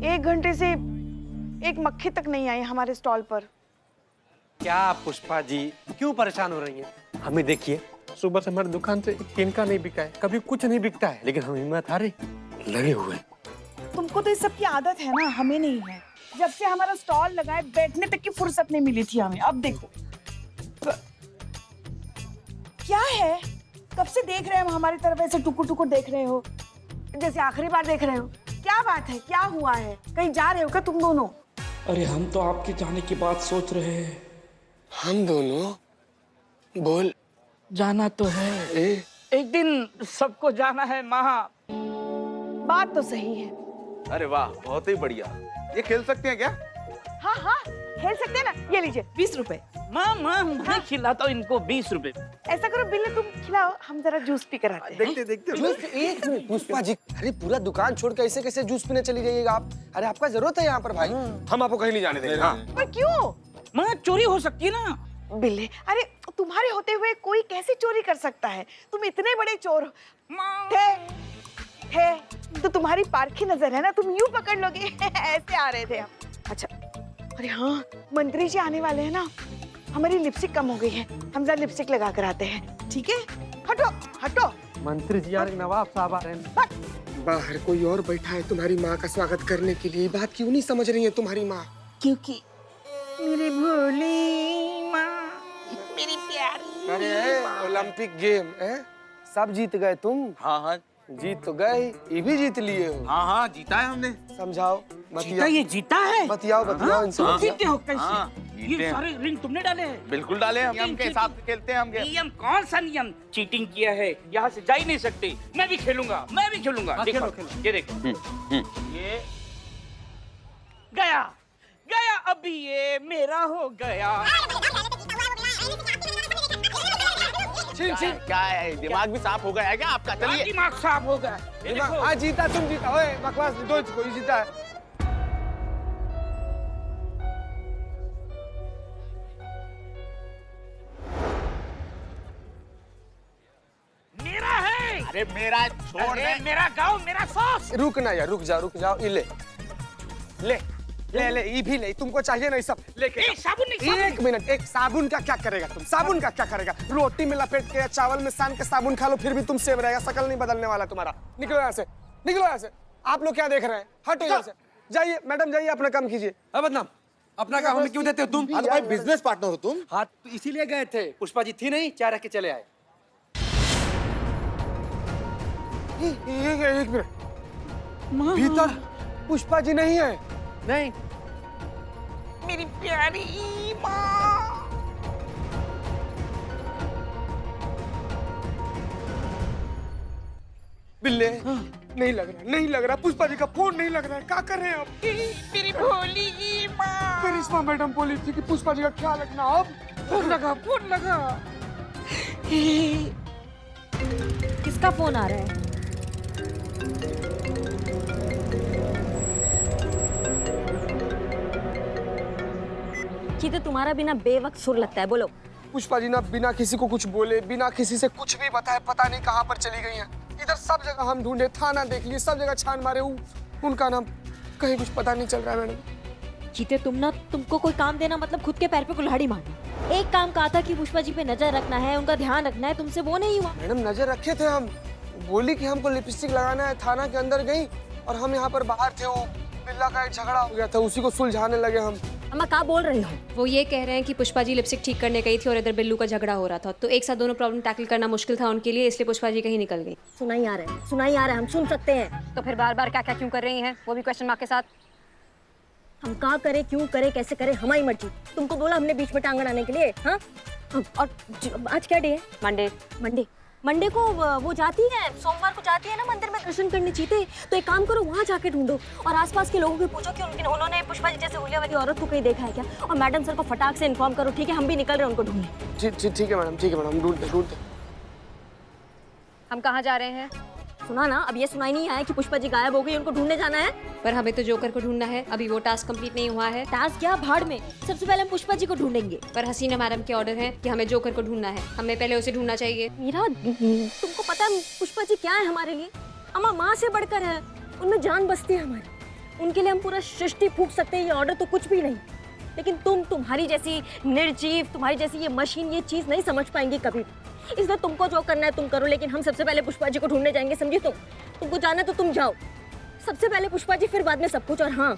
1 घंटे से एक मक्खी तक नहीं आई हमारे स्टॉल पर। क्या पुष्पा जी क्यों परेशान हो रही हैं? हमें देखिए, सुबह से हमारी दुकान से एक तिनका नहीं बिका है, कभी कुछ नहीं बिकता है, लेकिन हम हिम्मत हारे लगे हुए हैं। तुमको तो इस सब की आदत है ना, हमें नहीं है। जब से हमारा स्टॉल लगा है बैठने तक की फुर्सत नहीं मिली थी हमें। अब देखो क्या है, कब से देख रहे हैं हम हमारी तरफ, ऐसे टुकुर टुकुर देख रहे हो जैसे आखिरी बार देख रहे हो। क्या बात है, क्या हुआ है, कहीं जा रहे हो क्या तुम दोनों? अरे हम तो आपके जाने की बात सोच रहे हैं। हम दोनों? बोल। जाना तो है, एक दिन सबको जाना है माँ। बात तो सही है। अरे वाह, बहुत ही बढ़िया। ये खेल सकते हैं क्या? हाँ हाँ खेल सकते हैं ना। ये लीजिए 20 रुपए। माँ मैं खिलाता हूँ इनको 20 रुपए। ऐसा करो बिल्ले तुम खिलाओ, हम जरा जूस पी कर आते हैं। देखते देखते। जूस? एक मिनट पुष्पा जी, अरे पूरा दुकान छोड़ के ऐसे कैसे जूस पीने चली जाइएगा आप? अरे आपका जरूरत है यहाँ पर भाई, हम आपको कहीं नहीं जाने देंगे। हाँ। पर क्यों? माँ चोरी हो सकती है ना। बिल्ले, अरे तुम्हारे होते हुए कोई कैसे चोरी कर सकता है? तुम इतने बड़े चोर हो। थे तो तुम्हारी पारखी नजर है ना, तुम यूं पकड़ लोगे। ऐसे आ रहे थे हम। अच्छा, अरे हाँ मंत्री जी आने वाले हैं ना, हमारी लिपस्टिक कम हो गई है, हम जरा लिपस्टिक लगा कर आते हैं। ठीक है, हटो हटो। मंत्री जी यार, नवाब साहब आ रहे हैं। बाहर कोई और बैठा है तुम्हारी माँ का स्वागत करने के लिए, बात क्यों नहीं समझ रही है तुम्हारी माँ? क्योंकि मेरी भोली माँ, मेरी प्यारी। अरे ओलंपिक गेम है, सब जीत गए तुम। हाँ हाँ जीत तो गए, ये भी जीत लिए हो। हाँ हाँ, जीता है हमने। समझाओ, जीता, ये जीता है। बतियाओ बतियाओ इनसे। तुम जीते हो कैसे? हाँ, जीते ये हैं। सारे रिंग तुमने डाले हैं। बिल्कुल डाले हैं, नियम के हिसाब से खेलते हैं हम। नियम कौन सा नियम? चीटिंग किया है, यहाँ से जा ही नहीं सकते। मैं भी खेलूंगा, मैं भी खेलूंगा। हाँ, देखो, खेलो, ये देखो, ये गया गया, अभी ये मेरा हो गया। क्या है, दिमाग भी साफ हो गया है क्या आपका? चलिए। दिमाग साफ हो गया। ये देखो, हाँ जीता, तुम जीता। ओए बकवास दो, कोई जीता है। मेरा है। अरे मेरा छोड़ अरे दे। मेरा गाँव, मेरा सॉस। रुक ना यार, रुक जाओ। ये ले ले ले ले, ये भी ले, तुमको चाहिए ना ये सब लेके ए, साबुन नहीं, साबुन। एक मिनट, एक साबुन का क्या करेगा तुम? साबुन का क्या करेगा? रोटी में लपेट के या चावल में सान के साबुन खा लो, फिर भी तुम सेव रहेगा, शकल नहीं बदलने वाला तुम्हारा। निकलो यहाँ से, निकलो यहाँ से। आप लोग क्या देख रहे हैं? हटो यहाँ से, जाइए मैडम, जाइए अपना काम कीजिए। अब बदनाम, अपना काम हमें क्यों देते हो तुम? हाँ तो भाई बिजनेस पार्टनर हो तुम। हाँ तो इसीलिए गए थे, पुष्पा जी थी नहीं, चाय रख के चले आए। एक मिनट, भीतर पुष्पा जी नहीं है। नहीं, मेरी प्यारी माँ। बिल्ले, नहीं लग रहा, पुष्पा जी का फोन नहीं लग रहा है। क्या कर रहे हैं आप? मेरी भोली माँ। करिश्मा मैडम बोली थी कि पुष्पा जी का ख्याल रखना। अब फोन लगा। किसका फोन आ रहा है? तो तुम्हारा बिना बेवक्त सुर लगता है, बोलो। पुष्पा जी ना बिना किसी को कुछ बोले, बिना किसी से कुछ भी बताए, पता नहीं कहाँ पर चली गई हैं। इधर सब जगह हम ढूंढे, थाना देख लिए, सब जगह छान मारे, उनका नाम कहीं कुछ पता नहीं चल रहा है मैडम। चीते तुमको कोई काम देना मतलब खुद के पैर पे कुल्हाड़ी मारना। एक काम कहा था कि पुष्पा जी पे नजर रखना है, उनका ध्यान रखना है, तुमसे वो नहीं हुआ। मैडम नजर रखे थे हम, बोली कि हमको लिपस्टिक लगाना है। थाना के अंदर गई और हम यहाँ पर बाहर थे, वो बिल्ला का एक झगड़ा हो गया था, उसी को सुलझाने लगे हम। अम्मा क्या बोल रही हो? वो ये कह रहे हैं कि पुष्पा जी लिपस्टिक ठीक करने गई थी और इधर बिल्लू का झगड़ा हो रहा था, तो एक साथ दोनों प्रॉब्लम टैकल करना मुश्किल था उनके लिए, इसलिए पुष्पा जी कहीं निकल गई। सुनाई आ रहा है, हम सुन सकते हैं। तो फिर बार बार क्या क्या क्यों कर रही हैं, वो भी क्वेश्चन मार्क के साथ। हम क्या करें, क्यों करें, कैसे करें, हमारी मर्जी। तुमको बोला हमने बीच में टांग अड़ाने के लिए? हाँ, और आज क्या डे है? मंडे को वो जाती है, सोमवार को जाती है ना मंदिर में दर्शन करने चीते। तो एक काम करो, वहाँ जाके ढूंढो और आसपास के लोगों को पूछो कि उन्होंने पुष्पा जी जैसे हुलिया वाली औरत को कहीं देखा है क्या, और मैडम सर को फटाक से इन्फॉर्म करो। ठीक है, हम भी निकल रहे हैं उनको ढूंढने। ठीक है मैडम, ढूंढते। हम कहाँ जा रहे हैं? सुना ना, अब ये सुनाई नहीं आया कि पुष्पा जी गायब हो गई, उनको ढूंढने जाना है। पर हमें तो जोकर को ढूंढना है, अभी वो टास्क कंप्लीट नहीं हुआ है। टास्क क्या, भाड़ में। सबसे पहले हम पुष्पा जी को ढूंढेंगे। पर हसीना मैडम के ऑर्डर है कि हमें जोकर को ढूंढना है, हमें पहले उसे ढूंढना चाहिए। मीरा, तुमको पता है पुष्पा जी क्या है हमारे लिए? अम्मा माँ से बढ़कर है, उनमें जान बसती है हमारी। उनके लिए हम पूरा सृष्टि फूंक सकते हैं, ये ऑर्डर तो कुछ भी नहीं। लेकिन तुम्हारी जैसी निर्जीव, तुम्हारी जैसी ये मशीन ये चीज नहीं समझ पाएंगी कभी। इसलिए तुमको जो करना है तुम करो, लेकिन हम सबसे पहले पुष्पा जी को ढूंढने जाएंगे, समझी? तुमको जाना है तो तुम जाओ, सबसे पहले पुष्पा जी, फिर बाद में सब कुछ। और हाँ,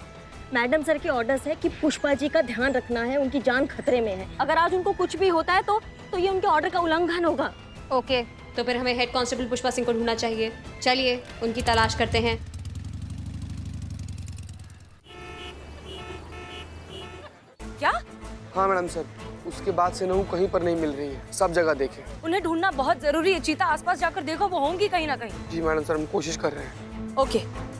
मैडम सर के ऑर्डर्स है कि पुष्पा जी का ध्यान रखना है, उनकी जान खतरे में है। अगर आज उनको कुछ भी होता है तो ये उनके ऑर्डर का उल्लंघन होगा। ओके, तो फिर हमें हेड कांस्टेबल पुष्पा सिंह को ढूंढना चाहिए। चलिए उनकी तलाश करते हैं। क्या? हाँ मैडम सर, उसके बाद से नहू कहीं पर नहीं मिल रही है, सब जगह देखे। उन्हें ढूंढना बहुत जरूरी है। चीता आसपास जाकर देखो, वो होंगी कहीं ना कहीं। जी मैडम सर, हम कोशिश कर रहे हैं। ओके।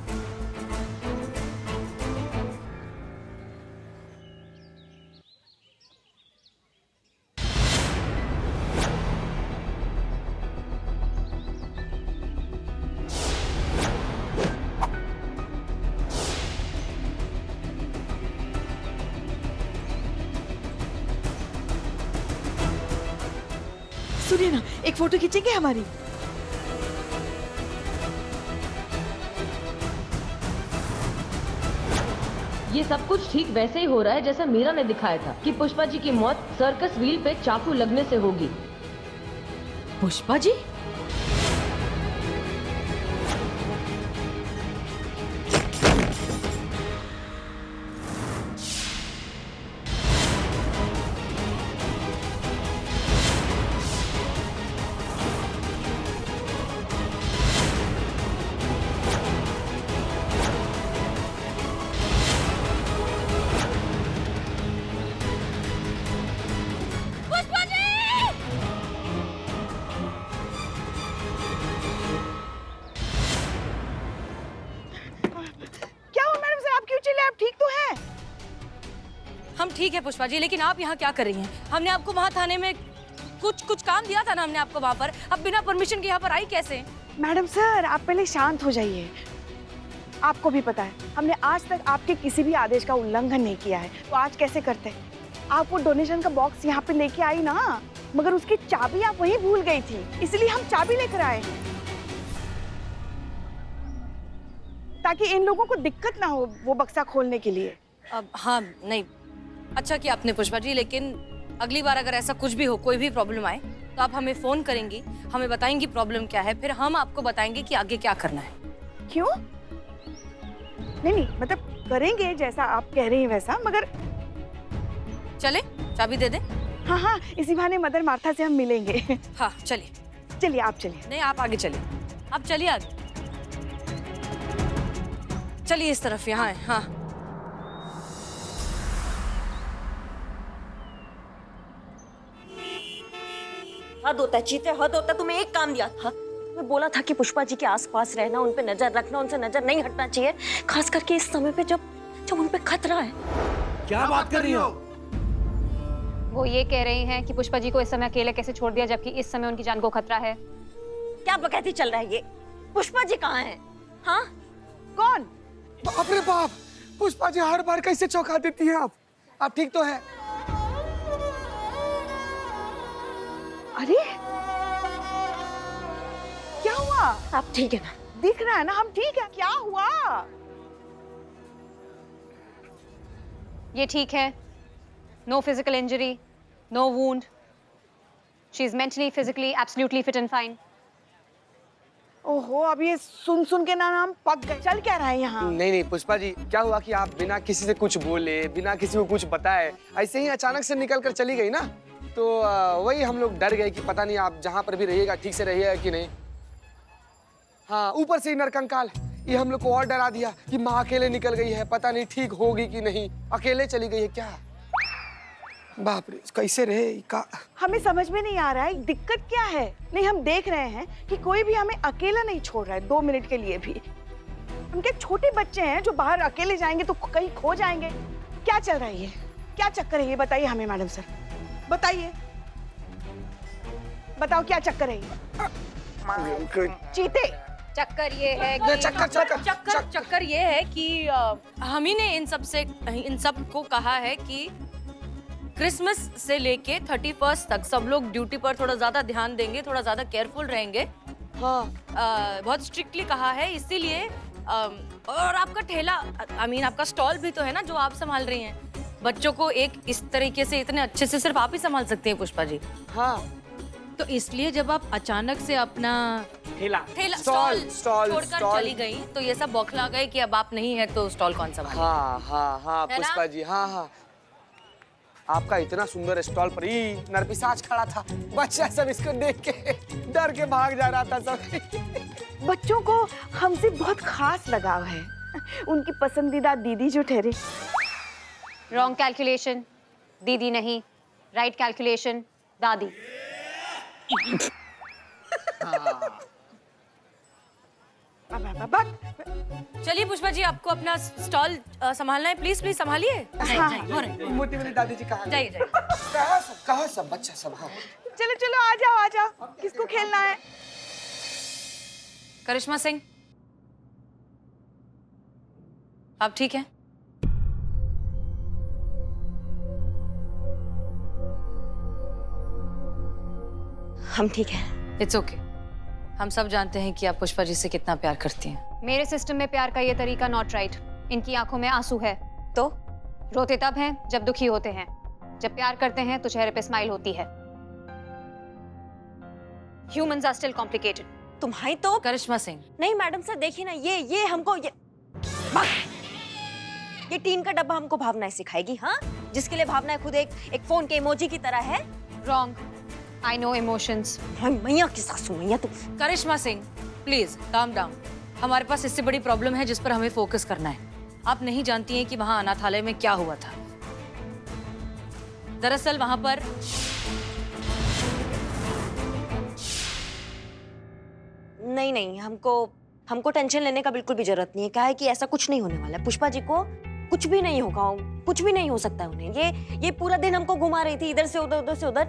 सुनिए ना, एक फोटो खींचेंगे हमारी? ये सब कुछ ठीक वैसे ही हो रहा है जैसा मीरा ने दिखाया था कि पुष्पा जी की मौत सर्कस व्हील पे चाकू लगने से होगी। पुष्पा जी? क्या हुआ मैडम सर, आप क्यों चिल्ले? आप ठीक तो हैं? हम ठीक है पुष्पा जी, लेकिन आप यहाँ क्या कर रही हैं? हमने आपको वहाँ थाने में कुछ काम दिया था ना हमने आपको वहाँ पर। अब बिना परमिशन के यहाँ पर आई कैसे? मैडम सर, आप पहले शांत हो जाइए। आपको भी पता है, हमने आज तक आपके किसी भी आदेश का उल्लंघन नहीं किया है, तो आज कैसे करते? आप वो डोनेशन का बॉक्स यहाँ पे लेके आई ना, मगर उसकी चाबी आप वहीं भूल गई थी, इसलिए हम चाबी लेकर आए हैं, ताकि इन लोगों को दिक्कत ना हो वो बक्सा खोलने के लिए। अब हाँ, नहीं, अच्छा किया आपने पुष्पा जी, लेकिन अगली बार अगर ऐसा कुछ भी हो, कोई भी प्रॉब्लम आए, तो आप हमें फोन करेंगी, हमें बताएंगी प्रॉब्लम क्या है, फिर हम आपको बताएंगे कि आगे क्या करना है। क्यों? नहीं, मतलब करेंगे जैसा आप कह रही हैं वैसा, मगर चले चाबी दे दें? हाँ हाँ, इसी बहाने मदर मार्था से हम मिलेंगे। हाँ चलिए। चलिए आप चलिए। नहीं, आप आगे चलिए, आप चलिए आगे, चलिए इस तरफ, यहाँ है। हाँ हद होता है चीते, हद होता है। तुम्हें एक काम दिया था, मैं बोला था कि पुष्पा जी के आसपास रहना, उन पे नजर रखना, उनसे नजर नहीं हटना चाहिए, खास करके इस समय पे जब उन पे खतरा है। क्या बात कर रही हो? वो ये कह रही हैं कि पुष्पा जी को इस समय अकेले कैसे छोड़ दिया, जबकि इस समय उनकी जान को खतरा है। क्या बकैती चल रहा है ये? पुष्पा जी कहाँ हैं? हाँ, कौन? बाप रे बाप, पुष्पा जी हर बार कैसे चौंका देती हैं आप ठीक तो है? अरे क्या हुआ? आप ठीक है ना? दिख रहा है ना हम ठीक है। क्या हुआ? ये ठीक है, no physical injury, no wound, she is mentally physically absolutely fit and fine. ओहो, अब ये सुन के ना हम पक गए। चल क्या रहा है यहाँ? नहीं पुष्पा जी, क्या हुआ कि आप बिना किसी से कुछ बोले, बिना किसी को कुछ बताए ऐसे ही अचानक से निकल कर चली गई ना, तो वही हम लोग डर गए कि पता नहीं आप जहाँ पर भी रहिएगा ठीक से रहिएगा कि नहीं। हाँ, ऊपर से ही नरकंकाल ये हम लोग को और डरा दिया कि माँ अकेले निकल गई है, पता नहीं ठीक होगी कि नहीं, अकेले चली गई है क्या। बाप रे, कैसे रहे का? हमें समझ में नहीं आ रहा है दिक्कत क्या है। नहीं, हम देख रहे हैं कि कोई भी हमें अकेला नहीं छोड़ रहा है 2 मिनट के लिए भी। हम क्या छोटे बच्चे हैं जो बाहर अकेले जाएंगे तो कहीं खो जाएंगे? क्या चल रहा है ये? क्या चक्कर है ये? बताइए हमें मैडम सर, बताइए, बताओ क्या चक्कर है ये? चीते, चक्कर ये है कि चक्कर ये है कि हम ही ने इन सब को कहा है कि क्रिसमस से लेके 31 तक सब लोग ड्यूटी पर थोड़ा ज्यादा ध्यान देंगे, थोड़ा ज्यादा केयरफुल रहेंगे। हाँ, बहुत स्ट्रिक्टली कहा है, इसीलिए और आपका ठेला, आई मीन आपका स्टॉल भी तो है ना जो आप संभाल रही हैं। बच्चों को एक इस तरीके से इतने अच्छे से सिर्फ आप ही संभाल सकती हैं पुष्पा जी। हाँ तो इसलिए जब आप अचानक से अपना ठेला स्टॉल स्टॉल छोड़कर स्टॉल। चली गई तो ये सब बौखला गए कि अब आप नहीं है तो स्टॉल कौन संभाले। हाँ हाँ हाँ है ना? पुष्पा जी, हाँ हाँ, आपका इतना सुंदर स्टॉल पर ही नरपिशाच खड़ा था। बच्चा सब इसको देख के डर के भाग जा रहा था सब। बच्चों को हमसे बहुत खास लगाव है, उनकी पसंदीदा दीदी जो ठहरे। रॉन्ग कैलकुलेशन, दीदी नहीं, राइट कैलकुलेशन, दादी। चलिए पुष्पा जी, आपको अपना स्टॉल संभालना है, प्लीज प्लीज संभालिए। मोटी मेरी दादी जी कहाँ जाइए जाइए। कहाँ सब बच्चा सब। हाँ चलो चलो आ जाओ आ जाओ, किसको खेलना है? करिश्मा सिंह, आप ठीक हैं? हम ठीक हैं। It's okay. हम सब जानते हैं कि आप पुष्पा जी से कितना प्यार करती हैं। मेरे सिस्टम में प्यार का ये तरीका नॉट राइट। इनकी आंखों में आंसू है तो रोते तब हैं जब दुखी होते हैं, जब प्यार करते हैं तो चेहरे पे स्माइल होती है। Humans are still complicated. तुम्हारी तो करिश्मा सिंह, नहीं मैडम सर, देखिए ना, ये हमको ये टीन का डब्बा हमको भावनाएं सिखाएगी। हाँ, जिसके लिए भावनाएं खुद एक फोन के इमोजी की तरह है। Wrong. I know emotions. मैया की सासू मैया तुम। करिश्मा सिंह प्लीज काम डाउन। हमारे पास इससे बड़ी प्रॉब्लम है जिस पर हमें फोकस करना है। आप नहीं जानती हैं कि वहां अनाथालय में क्या हुआ था। दरअसल वहां पर नहीं, हमको टेंशन लेने का बिल्कुल भी जरूरत नहीं है। क्या है कि ऐसा कुछ नहीं होने वाला है। पुष्पा जी को कुछ भी नहीं होगा, कुछ भी नहीं हो सकता है उन्हें। ये पूरा दिन हमको घुमा रही थी इधर से उधर से उधर।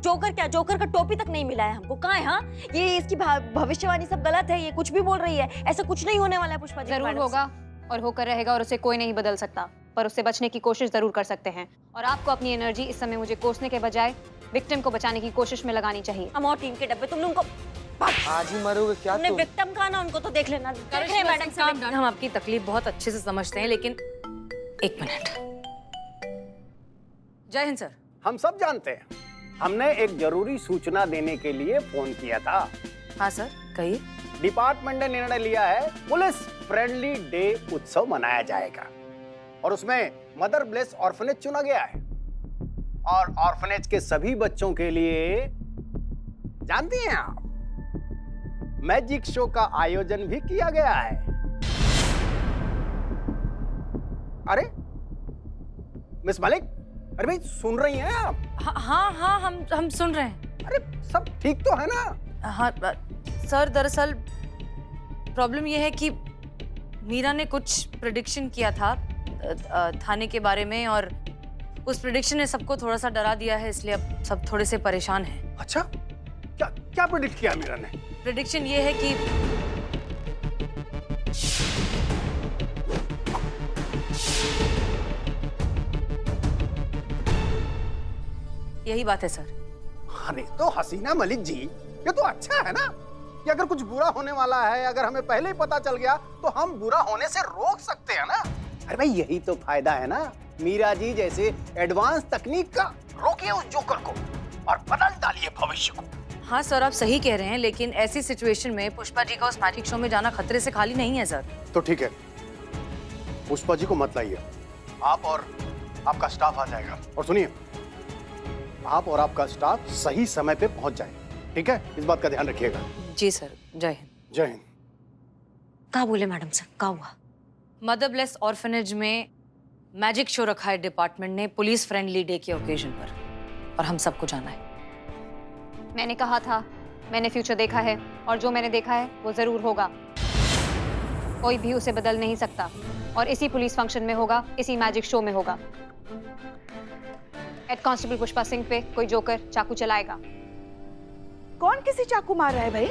जोकर का टोपी तक नहीं मिला है हमको। कहाँ है? हाँ, ये इसकी भविष्यवाणी सब गलत है, ये कुछ भी बोल रही है। ऐसा कुछ नहीं होने वाला है पुष्पा जी। जरूर होगा और होकर रहेगा और उसे कोई नहीं बदल सकता, पर उससे बचने की कोशिश जरूर कर सकते हैं। और आपको अपनी एनर्जी इस समय मुझे कोसने के बजाय विक्टिम को बचाने की कोशिश में लगानी चाहिए। हम और टीम के डब्बे, तुमने उनको आज ही मरोगे क्या तुमने तुम? विक्टिम कहा ना, उनको तो देख लेना। करिश्मा सिंह काम डाउन। हम आपकी तकलीफ बहुत अच्छे से समझते हैं, लेकिन एक मिनट। जय हिंद सर। हम सब जानते हैं, हमने एक जरूरी सूचना देने के लिए फोन किया था। हाँ सर, कहिए। डिपार्टमेंट ने निर्णय लिया है पुलिस फ्रेंडली डे उत्सव मनाया जाएगा और उसमें मदर ब्लेस ऑर्फनेज चुना गया है। और ऑर्फनेज के सभी बच्चों के लिए जानती हैं आप, मैजिक शो का आयोजन भी किया गया है। अरे मिस मलिक, अरे भाई सुन रही हैं आप? हाँ, हम सुन रहे हैं। अरे सब ठीक तो है ना? हाँ सर, दरअसल प्रॉब्लम यह है कि मीरा ने कुछ प्रेडिक्शन किया था थाने के बारे में, और उस प्रेडिक्शन ने सबको थोड़ा सा डरा दिया है, इसलिए अब सब थोड़े से परेशान हैं। अच्छा, क्या प्रेडिक्ट किया मीरा ने? प्रेडिक्शन ये है कि यही बात है सर। अरे तो हसीना मलिक जी, ये तो अच्छा है ना कि अगर कुछ बुरा होने वाला है, अगर हमें पहले ही पता चल गया तो हम बुरा होने से रोक सकते हैं ना। अरे भाई यही तो फायदा है ना मीरा जी जैसे एडवांस तकनीक का। रोकिए उस जोकर को और बदल डालिए भविष्य को। हाँ सर, आप सही कह रहे हैं, लेकिन ऐसी सिचुएशन में पुष्पा जी का उस मैजिक शो में जाना खतरे से खाली नहीं है सर। तो ठीक है, पुष्पा जी को मत लाइए, आप और आपका स्टाफ आ जाएगा। और सुनिए, आप और आपका स्टाफ सही समय पे पहुंच जाए, ठीक है? इस बात का ध्यान रखिएगा। जी सर, जय हिंद। जय हिंद। क्या बोले मैडम सर, क्या हुआ? मदर ब्लेस ऑर्फनेज में मैजिक शो रखा है डिपार्टमेंट ने पुलिस फ्रेंडली डे के ओकेजन पर, और हम सबको जाना है। मैंने कहा था, मैंने फ्यूचर देखा है और जो मैंने देखा है वो जरूर होगा। कोई भी उसे बदल नहीं सकता, और इसी पुलिस फंक्शन में होगा, इसी मैजिक शो में होगा। हेड कांस्टेबल पुष्पा सिंह पे कोई जोकर चाकू चलाएगा। कौन किसी चाकू मार रहा है भाई?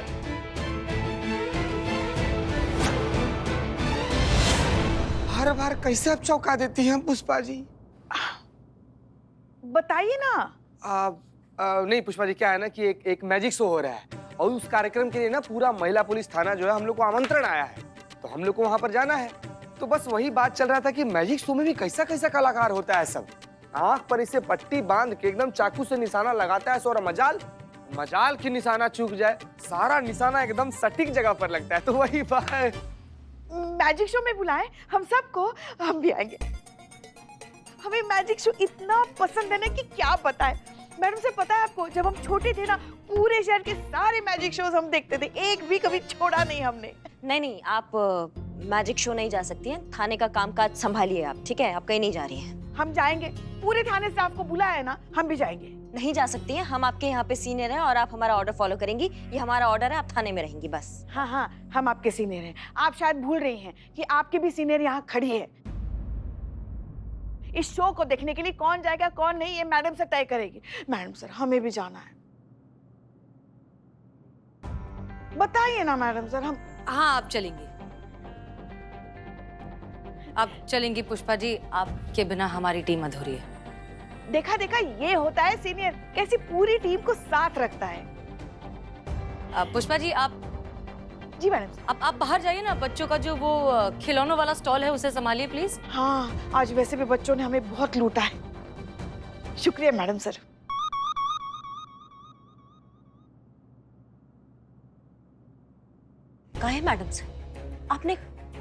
हर बार कैसे आप चौंका देती हैं पुष्पा जी? बताइए ना। नहीं पुष्पा जी, क्या है ना कि एक मैजिक शो हो रहा है और उस कार्यक्रम के लिए ना पूरा महिला पुलिस थाना जो है हम लोग को आमंत्रण आया है। तो हम लोग को वहां पर जाना है। तो बस वही बात चल रहा था कि मैजिक शो में भी कैसा कैसा कलाकार होता है सब। आंख पर इसे पट्टी बांध के एकदम चाकू से निशाना लगाता है और मजाल की निशाना चूक जाए, सारा निशाना एकदम सटीक जगह पर लगता है। तो वही बात, मैजिक शो में बुलाएं हम सबको, हम भी आएंगे। हमें मैजिक शो इतना पसंद है ना कि क्या बताएं। मैडम से पता है आपको, जब हम छोटे थे ना, पूरे शहर के सारे मैजिक शोज हम देखते थे, एक भी कभी छोड़ा नहीं हमने। नहीं, आप मैजिक शो नहीं जा सकती हैं। थाने का कामकाज संभालिए आप, ठीक है? आप कहीं नहीं जा रही हैं। हम जाएंगे, पूरे थाने स्टाफ को बुलाया है ना, हम भी जाएंगे। नहीं जा सकती हैं, हम आपके यहाँ पे सीनियर हैं और आप हमारा ऑर्डर फॉलो करेंगी। ये हमारा ऑर्डर है, आप थाने में रहेंगी बस। हाँ हाँ, हम आपके सीनियर हैं। आप शायद भूल रही हैं कि आपके भी सीनियर यहाँ खड़ी है। इस शो को देखने के लिए कौन जाएगा कौन नहीं, ये मैडम से तय करेगी। मैडम सर, हमें भी जाना है। बताइए ना मैडम सर। हम हाँ, आप चलेंगी, आप चलेंगी पुष्पा जी। आपके बिना हमारी टीम अधूरी है। देखा देखा, ये होता है सीनियर, कैसी पूरी टीम को साथ रखता है। पुष्पा जी, आप जी मैडम। आप बाहर जाइए ना, बच्चों का जो वो खिलौनों वाला स्टॉल है उसे संभालिए प्लीज। हाँ, आज वैसे भी बच्चों ने हमें बहुत लूटा है। शुक्रिया मैडम सर। काहे मैडम से आपने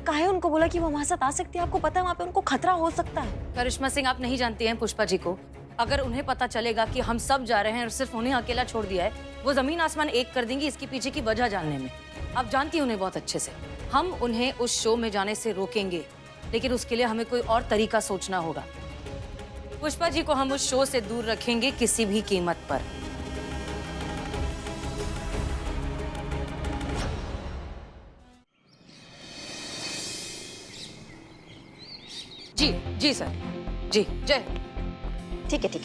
काहे उनको बोला कि वो हमारे साथ आ सकती है? आपको पता है वहाँ पे उनको खतरा हो सकता है। करिश्मा सिंह, आप नहीं जानती हैं पुष्पा जी को। अगर उन्हें पता चलेगा कि हम सब जा रहे हैं और सिर्फ उन्हें अकेला छोड़ दिया है, वो जमीन आसमान एक कर देंगी इसके पीछे की वजह जानने में। आप जानती हैं उन्हें बहुत अच्छे से। हम उन्हें उस शो में जाने से रोकेंगे, लेकिन उसके लिए हमें कोई और तरीका सोचना होगा। पुष्पा जी को हम उस शो से दूर रखेंगे किसी भी कीमत पर। जी जी सर, जी जय। ठीक है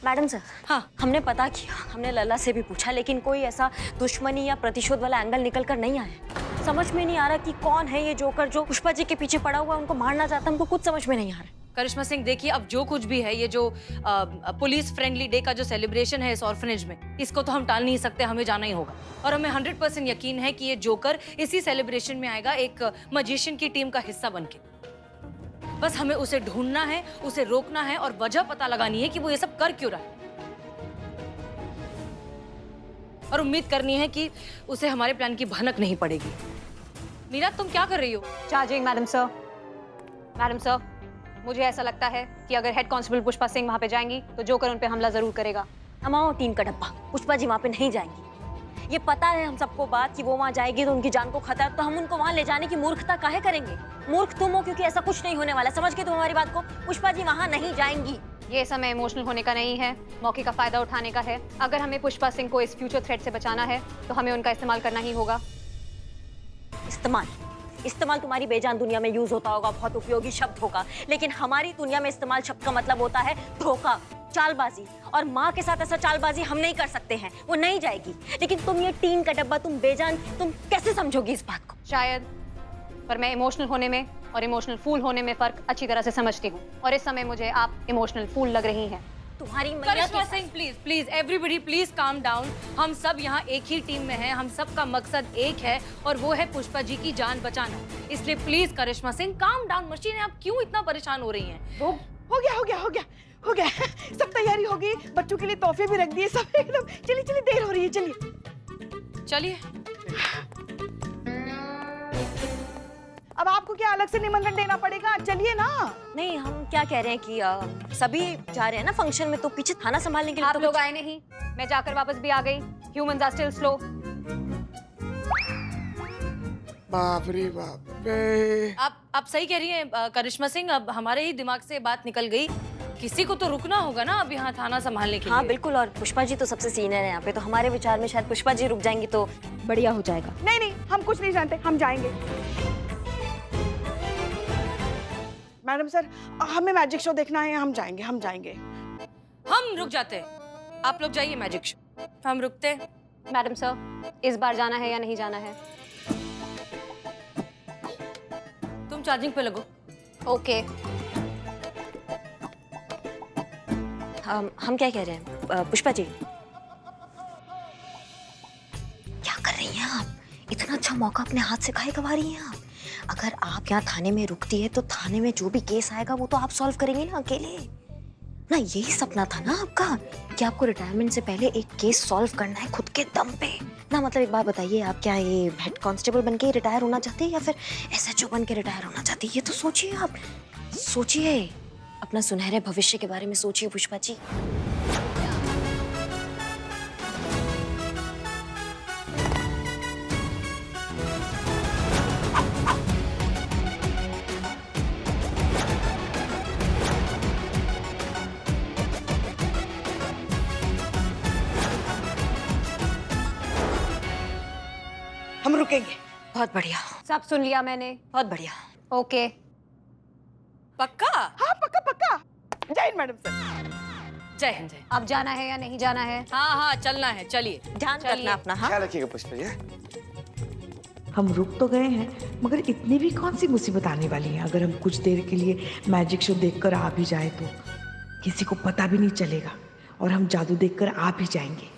मैडम सर। हाँ, हमने पता किया, हमने लला से भी पूछा, लेकिन कोई ऐसा दुश्मनी या प्रतिशोध वाला एंगल निकल कर नहीं आया। समझ में नहीं आ रहा कि कौन है ये जोकर जो पुष्पा जी के पीछे पड़ा हुआ, उनको मारना चाहता। हमको कुछ समझ में नहीं आ रहा। करिश्मा सिंह, देखिए, अब जो कुछ भी है, ये जो पुलिस फ्रेंडली डे का जो सेलिब्रेशन है इस ऑर्फनेज में, इसको तो हम टाल नहीं सकते, हमें जाना ही होगा। और हमें 100% यकीन है कि ये जोकर इसी सेलिब्रेशन में आएगा, एक मजिशियन की टीम का हिस्सा बनके। बस हमें उसे ढूंढना है, उसे रोकना है और वजह पता लगानी है कि वो ये सब कर क्यों रहा है। और उम्मीद करनी है कि उसे हमारे प्लान की भनक नहीं पड़ेगी। मीरा, तुम क्या कर रही हो? Charging madam sir. Madam sir, मुझे ऐसा लगता है कि अगर हेड कांस्टेबल पुष्पा सिंह वहां पे जाएंगी तो जोकर उन पे हमला जरूर करेगा। अमाओ टीम का डब्बा, पुष्पा जी वहाँ पे नहीं जाएंगी। ये पता है हम सबको बात कि वो वहाँ जाएगी तो उनकी जान को खतरा है, तो हम उनको वहाँ ले जाने की मूर्खता काहे करेंगे? मूर्ख तुम हो, क्योंकि ऐसा कुछ नहीं होने वाला। समझ गए तुम हमारी बात को? पुष्पा जी वहाँ नहीं जाएंगी। ये समय इमोशनल होने का नहीं है, मौके का फायदा उठाने का है। अगर हमें पुष्पा सिंह को इस फ्यूचर थ्रेट से बचाना है तो हमें उनका इस्तेमाल करना ही होगा। इस्तेमाल तुम्हारी बेजान दुनिया में यूज होता होगा, बहुत उपयोगी शब्द होगा, लेकिन हमारी दुनिया में इस्तेमाल शब्द का मतलब होता है धोखा, चालबाजी। और माँ के साथ ऐसा चालबाजी हम नहीं कर सकते हैं, वो नहीं जाएगी। लेकिन तुम ये टीन का डब्बा, तुम बेजान, तुम कैसे समझोगी इस बात को? शायद, पर मैं इमोशनल होने में और इमोशनल फूल होने में फर्क अच्छी तरह से समझती हूँ, और इस समय मुझे आप इमोशनल फूल लग रही हैं। तुम्हारी मैया Karishma Singh, please everybody please calm down. हम सब यहाँ एक ही टीम में हैं, हम सब का मकसद एक है और वो है पुष्पा जी की जान बचाना। इसलिए please Karishma Singh, calm down. Machine, आप क्यों इतना परेशान हो रही हैं? हो गया। सब तैयारी हो गई, बच्चों के लिए तोहफे भी रख दिए सब एकदम। चलिए देर हो रही है, चलिए। अब आपको क्या अलग से निमंत्रण देना पड़ेगा? चलिए ना। नहीं, हम क्या कह रहे हैं कि सभी जा रहे हैं ना फंक्शन में, तो पीछे थाना संभालने के लिए आप तो लोग आए नहीं, मैं जाकर वापस भी आ गई। Humans are still slow. बाप रे बाप रे। आप सही कह रही हैं करिश्मा सिंह, अब हमारे ही दिमाग से बात निकल गई। किसी को तो रुकना होगा ना अब यहाँ थाना संभालने के लिए। हाँ बिल्कुल, और पुष्पा जी तो सबसे सीनियर है यहाँ पे, तो हमारे विचार में शायद पुष्पा जी रुक जाएंगी तो बढ़िया हो जाएगा। नहीं, हम कुछ नहीं जानते, हम जाएंगे। मैडम सर, हमें मैजिक शो देखना है, हम जाएंगे। हम रुक जाते हैं, आप लोग जाइए मैजिक शो, हम रुकते हैं। मैडम सर, इस बार जाना है या नहीं जाना है? तुम चार्जिंग पे लगो। ओके। हम क्या कह रहे हैं पुष्पा जी? क्या कर रही हैं आप? इतना अच्छा मौका अपने हाथ से काहे गंवा रही हैं आप? अगर आप यहाँ थाने में रुकती है तो थाने में जो भी केस आएगा वो तो आप सॉल्व करेंगे ना अकेले। ना यही सपना था ना आपका कि आपको रिटायरमेंट से पहले एक केस सॉल्व करना है खुद के दम पे ना। मतलब एक बात बताइए, आप क्या ये हेड कांस्टेबल बन के रिटायर होना चाहते हैं या फिर SHO बन के रिटायर होना चाहते हैं? ये तो सोचिए, आप सोचिए, अपना सुनहरे भविष्य के बारे में सोचिए पुष्पा जी। हम रुकेंगे। बहुत बढ़िया, सब सुन लिया मैंने। बहुत बढ़िया। ओके, पक्का? हाँ पक्का पक्का। जय हिंद मैडम सर। जय हिंद। जय। अब जाना है या नहीं जाना है? हाँ हाँ चलना है, चलिए। ध्यान रखना अपना। हाँ ख्याल रखिएगा पुष्पा जी। हम रुक तो गए हैं मगर इतनी भी कौन सी मुसीबत आने वाली है। अगर हम कुछ देर के लिए मैजिक शो देखकर आ भी जाए तो किसी को पता भी नहीं चलेगा और हम जादू देखकर आ भी जाएंगे।